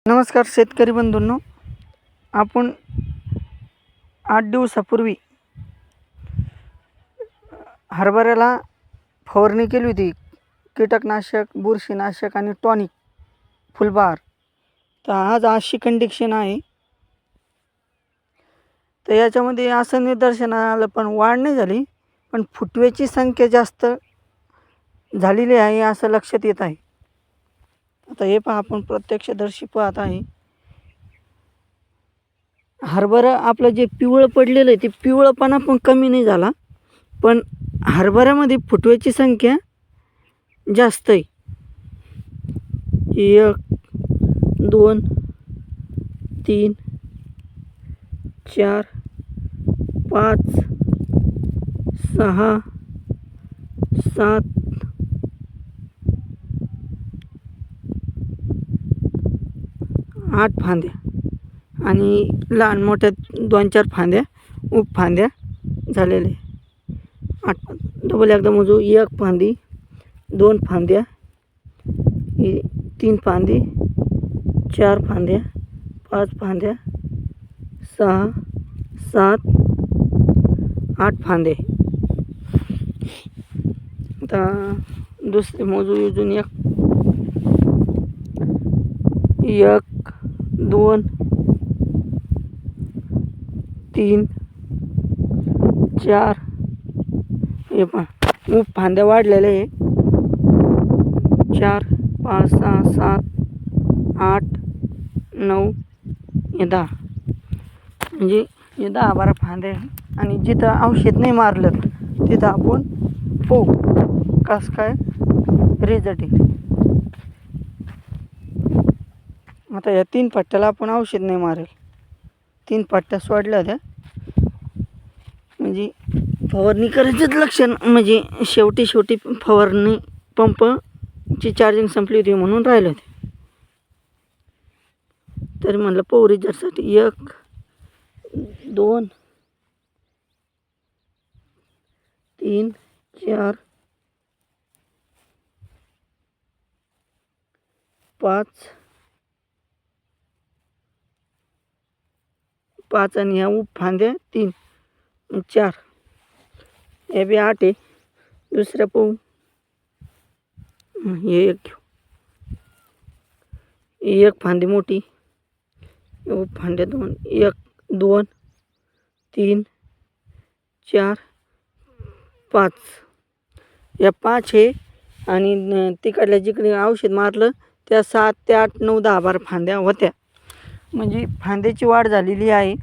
नमस्कार शेतकरी बंधूंनो, आपण 8 दिवसापूर्वी हरभऱ्याला फवारणी केली होती. कीटकनाशक, बुरशीनाशक आणि टॉनिक फुलबहार. तर आज अशी कंडिशन आहे. तर याच्यामध्ये असं निदर्शनास आलं, पण वाढ नाही झाली, पण फुटव्याची संख्या जास्त झालेली आहे असं लक्षात येत आहे. आता हे पहा, आपण प्रत्यक्षदर्शी पाहत आहे. हरभरा आपलं जे पिवळं पडलेलं आहे ते पिवळपणा पण कमी नाही झाला, पण हरभऱ्यामध्ये फुटव्याची संख्या जास्त आहे. 1 2 3 4 5 6 7 8 फांद्या आणि लहान मोठ्या 2-4 फांद्या उपफांद्या झालेले. 8 डबल एकदा मोजू. 1 फांदी, 2 फांद्या, 3 फांदी, 4 फांद्या, 5 फांद्या, 6 7 8 फांदे. आता दुसरे मोजू. अजून 1 2 3 4. हे पहा, फांद्या वाढलेल्या आहे. 4 5 6 7 8 9 10. म्हणजे हे 10-12 फांदे. आणि जिथं औषध नाही मारलं तिथं आपण पाहू कसं काय रिझल्ट आहे. आता या 3 पट्ट्याला आपण औषध नाही मारेल. 3 पट्ट्या सोडल्या होत्या म्हणजे फवारणी करायचंच लक्षण. म्हणजे शेवटी फवारणी पंपची चार्जिंग संपली होती म्हणून राहिले होते. तरी म्हणलं पाहू रिझल्टसाठी. 1 2 3 4 5 5 आणि ह्या फांद्या 3 4. हे बी 8 आहे. दुसऱ्या पाहू. हे 1 घेऊ. 1 फांदी मोठी, फांद्या 2. 1 2 3 4 5. या 5 आहे. आणि तिकडल्या जिकडे औषध मारलं त्या 7 ते 8 9 10 12 फांद्या होत्या. म्हणजे फांद्याची वाढ झालेली आहे.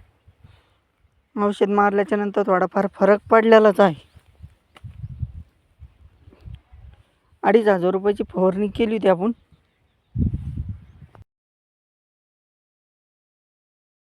औषध मारल्याच्या नंतर थोडाफार फरक पडलेलाच आहे. 2,500 रुपयाची फवारणी केली होती आपण.